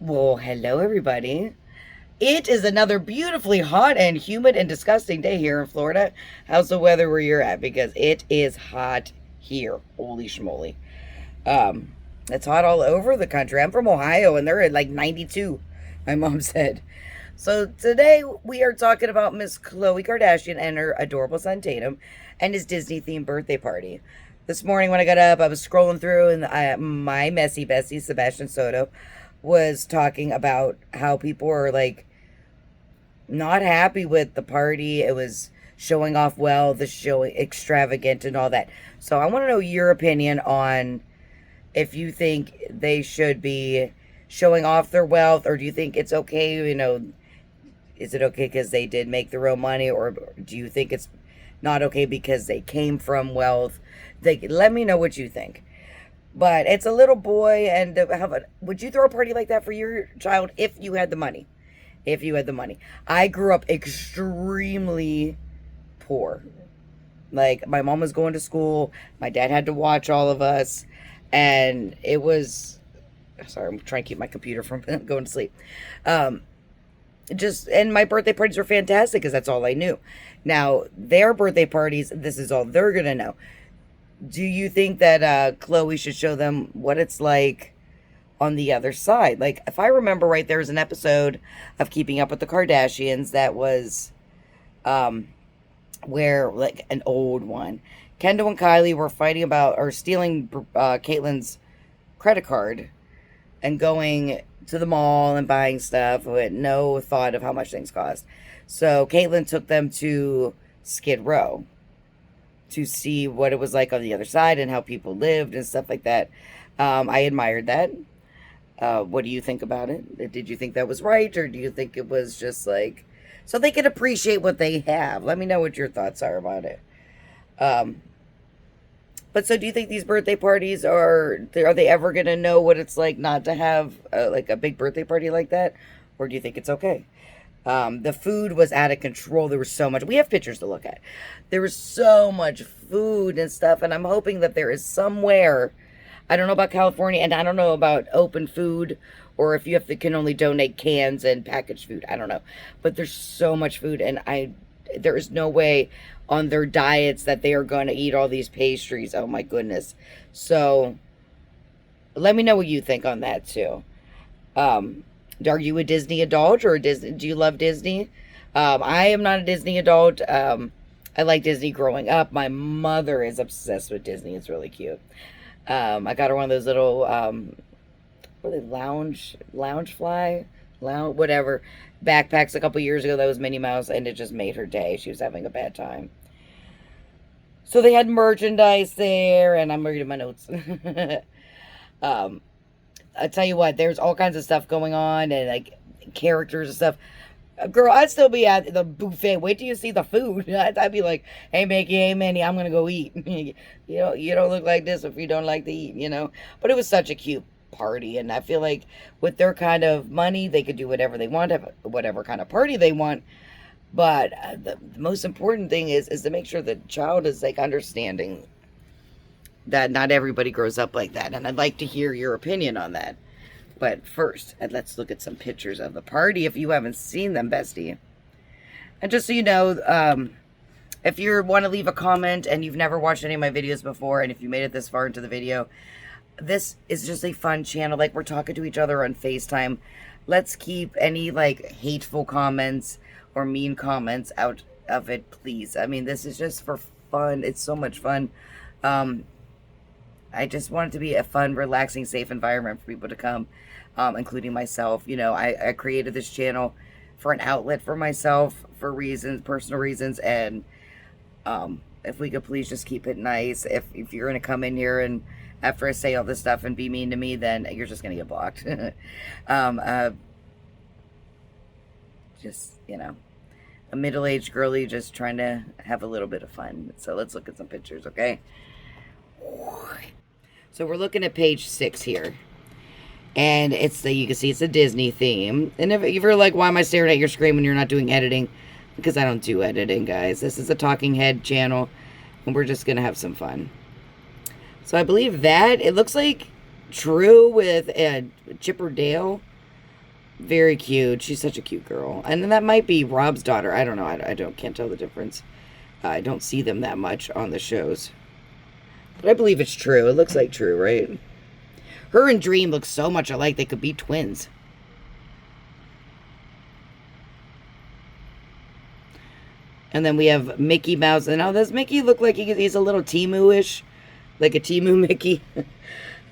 Well, hello everybody. It is another beautifully hot and humid and disgusting day here in Florida. How's the weather where you're at? Because it is hot here. Holy schmoly. Um, it's hot all over the country. I'm from Ohio and they're at like 92, my mom said. So today we are talking about Miss Khloe Kardashian and her adorable son Tatum and his Disney themed birthday party. This morning when I got up, I was scrolling through and my messy bestie Sebastian Soto was talking about how people are like not happy with the party. It was showing off well, the show extravagant and all that. So I want to know your opinion on if you think they should be showing off their wealth, or do you think it's okay, is it okay because they did make their own money, or do you think it's not okay because they came from wealth? Let me know what you think. But it's a little boy, and would you throw a party like that for your child if you had the money? If you had the money. I grew up extremely poor. Like, my mom was going to school, my dad had to watch all of us, and it was. Sorry, I'm trying to keep my computer from going to sleep. And my birthday parties were fantastic because that's all I knew. Now, their birthday parties, this is all they're going to know. Do you think that Khloe should show them what it's like on the other side? Like, if I remember right, there was an episode of Keeping Up with the Kardashians that was where, like, an old one. Kendall and Kylie were fighting about or stealing Caitlyn's credit card and going to the mall and buying stuff with no thought of how much things cost. So Caitlyn took them to Skid Row to see what it was like on the other side and how people lived and stuff like that. I admired that. What do you think about it? Did you think that was right, or do you think it was just like so they could appreciate what they have? Let me know what your thoughts are about it. But so do you think these birthday parties are they ever going to know what it's like not to have like a big birthday party like that, or do you think it's okay? The food was out of control. There was so much. We have pictures to look at. There was so much food and stuff, and I'm hoping that there is somewhere. I don't know about California, and I don't know about open food, or if you can only donate cans and packaged food. I don't know, but there's so much food, and there is no way on their diets that they are going to eat all these pastries. Oh my goodness! So let me know what you think on that too. Are you a Disney adult or a Disney? Do you love Disney? I am not a Disney adult. I like Disney growing up. My mother is obsessed with Disney. It's really cute. I got her one of those little, what are they, whatever, backpacks a couple years ago. That was Minnie Mouse, and it just made her day. She was having a bad time. So they had merchandise there, and I'm reading my notes. I tell you what, there's all kinds of stuff going on, and like characters and stuff. Girl, I'd still be at the buffet. Wait till you see the food. I'd be like, "Hey, Mickey, hey, Minnie, I'm gonna go eat." You don't look like this if you don't like to eat. But it was such a cute party, and I feel like with their kind of money, they could do whatever they want, have whatever kind of party they want. But the most important thing is to make sure the child is like understanding that not everybody grows up like that. And I'd like to hear your opinion on that. But first, let's look at some pictures of the party if you haven't seen them, bestie. And just so you know, if you want to leave a comment and you've never watched any of my videos before, and if you made it this far into the video, this is just a fun channel. Like, we're talking to each other on FaceTime. Let's keep any, like, hateful comments or mean comments out of it, please. I mean, this is just for fun. It's so much fun. I just want it to be a fun, relaxing, safe environment for people to come, including myself. I created this channel for an outlet for myself, for personal reasons, and if we could please just keep it nice. If you're going to come in here and after I say all this stuff and be mean to me, then you're just going to get blocked. Just, a middle-aged girly just trying to have a little bit of fun. So let's look at some pictures, okay? So we're looking at page 6 here. And you can see it's a Disney theme. And if you're like, why am I staring at your screen when you're not doing editing? Because I don't do editing, guys. This is a talking head channel. And we're just going to have some fun. So I believe that, it looks like True with Chipper Dale. Very cute. She's such a cute girl. And then that might be Rob's daughter. I don't know. I don't can't tell the difference. I don't see them that much on the shows. But I believe it's true. It looks like true, right? Her and Dream look so much alike they could be twins. And then we have Mickey Mouse. And now does Mickey look like he's a little Timu-ish? Like a Timu Mickey?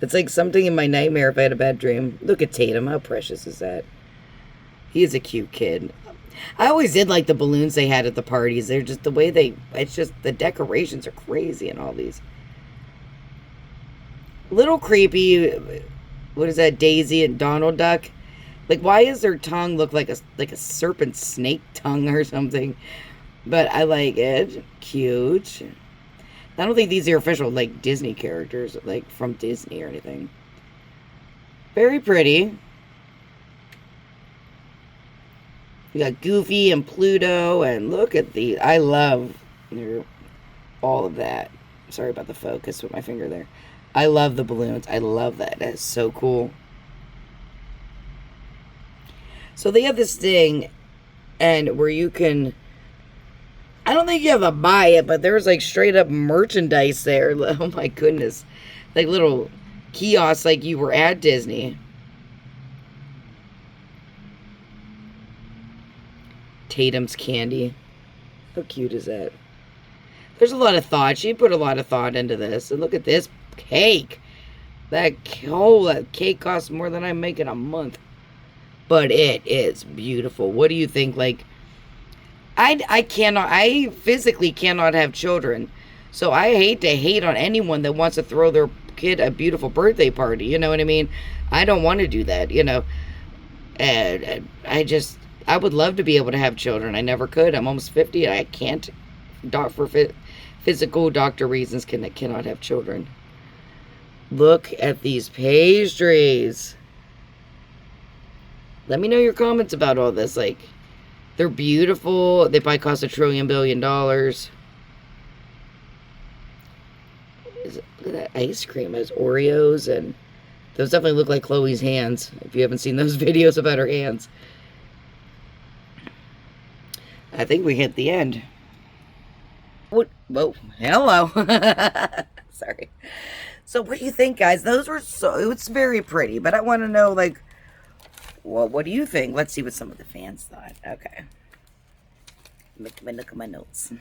It's like something in my nightmare if I had a bad dream. Look at Tatum. How precious is that? He is a cute kid. I always did like the balloons they had at the parties. They're just the way it's just the decorations are crazy in all these. Little creepy. What is that? Daisy and Donald Duck. Like, why does their tongue look like a serpent snake tongue or something? But I like it. Cute. I don't think these are official, like, Disney characters, like, from Disney or anything. Very pretty. We got Goofy and Pluto, and look at these. I love all of that. Sorry about the focus with my finger there. I love the balloons. I love that. That is so cool. So they have this thing, and where you can... I don't think you have to buy it, but there's like straight up merchandise there. Oh my goodness. Like little kiosks like you were at Disney. Tatum's candy. How cute is that? There's a lot of thought. She put a lot of thought into this. And look at this cake. That cake costs more than I make in a month. But it is beautiful. What do you think? Like, I physically cannot have children. So I hate on anyone that wants to throw their kid a beautiful birthday party. You know what I mean? I don't want to do that, you know. And I would love to be able to have children. I never could. I'm almost 50 and I can't, for physical doctor reasons, cannot have children. Look at these pastries. Let me know your comments about all this. Like, they're beautiful. They probably cost $1 trillion billion. Look at that ice cream. It has Oreos, and those definitely look like Khloe's hands. If you haven't seen those videos about her hands. I think we hit the end. What? Whoa. Hello. Sorry. So what do you think, guys? Those were it's very pretty, but I want to know, like, well, what do you think? Let's see what some of the fans thought. Okay. Look at my notes.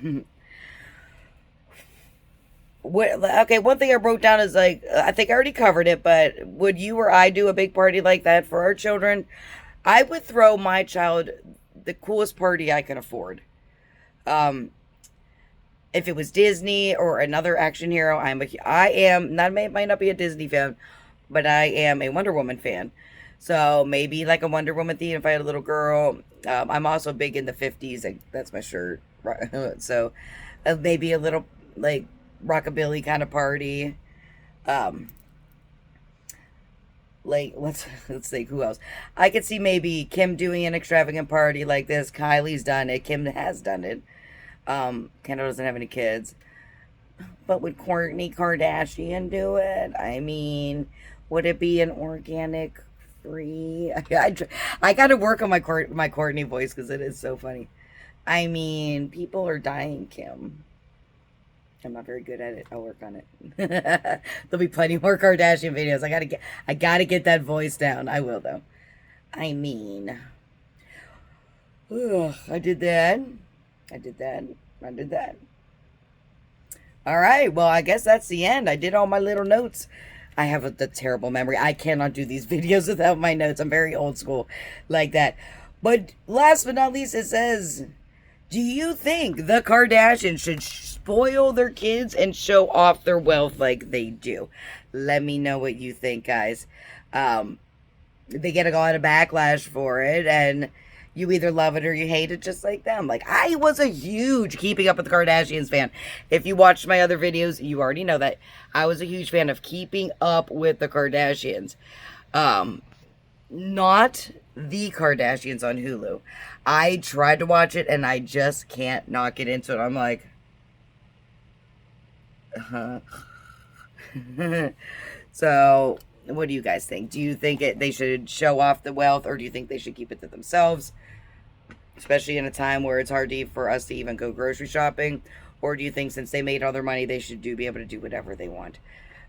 Okay, one thing I wrote down is, like, I think I already covered it, but would you or I do a big party like that for our children? I would throw my child the coolest party I can afford. If it was Disney or another action hero, I might not be a Disney fan, but I am a Wonder Woman fan. So maybe like a Wonder Woman theme if I had a little girl. I'm also big in the 50s. Like, that's my shirt. So maybe a little like rockabilly kind of party. Like, let's think who else. I could see maybe Kim doing an extravagant party like this. Kylie's done it. Kim has done it. Kendall doesn't have any kids. But would Kourtney Kardashian do it? I mean, would it be an organic free? I gotta work on my Kourtney voice because it is so funny. I mean, people are dying, Kim. I'm not very good at it. I'll work on it. There'll be plenty more Kardashian videos. I gotta get that voice down. I will, though. I mean, I did that. All right. Well, I guess that's the end. I did all my little notes. I have a terrible memory. I cannot do these videos without my notes. I'm very old school like that. But last but not least, it says, do you think the Kardashians should spoil their kids and show off their wealth like they do? Let me know what you think, guys. They get a lot of backlash for it, and you either love it or you hate it, just like them. Like, I was a huge Keeping Up with the Kardashians fan. If you watched my other videos, you already know that I was a huge fan of Keeping Up with the Kardashians. Not The Kardashians on Hulu. I tried to watch it, and I just can't not get into it. I'm like, So, What do you guys think? Do you think they should show off the wealth, or do you think they should keep it to themselves? Especially in a time where it's hard for us to even go grocery shopping. Or do you think since they made all their money, they should be able to do whatever they want?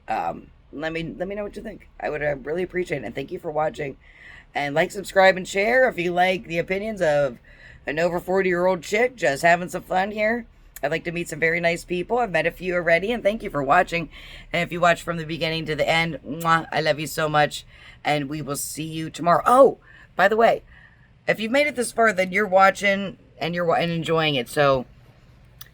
Let me know what you think. I would really appreciate it. And thank you for watching. And like, subscribe, and share if you like the opinions of an over 40-year-old chick just having some fun here. I'd like to meet some very nice people. I've met a few already, and thank you for watching. And if you watch from the beginning to the end, mwah, I love you so much, and we will see you tomorrow. Oh, by the way, if you've made it this far, then you're watching and you're enjoying it. So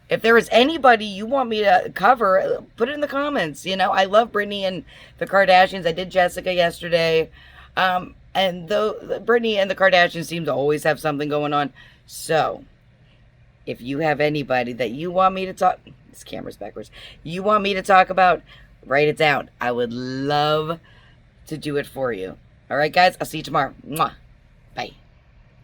if there is anybody you want me to cover, put it in the comments. You know, I love Brittany and the Kardashians. I did Jessica yesterday. And though Brittany and the Kardashians seem to always have something going on. So if you have anybody that you want me to talk, this camera's backwards, you want me to talk about, write it down. I would love to do it for you. All right, guys, I'll see you tomorrow. Mwah. Bye.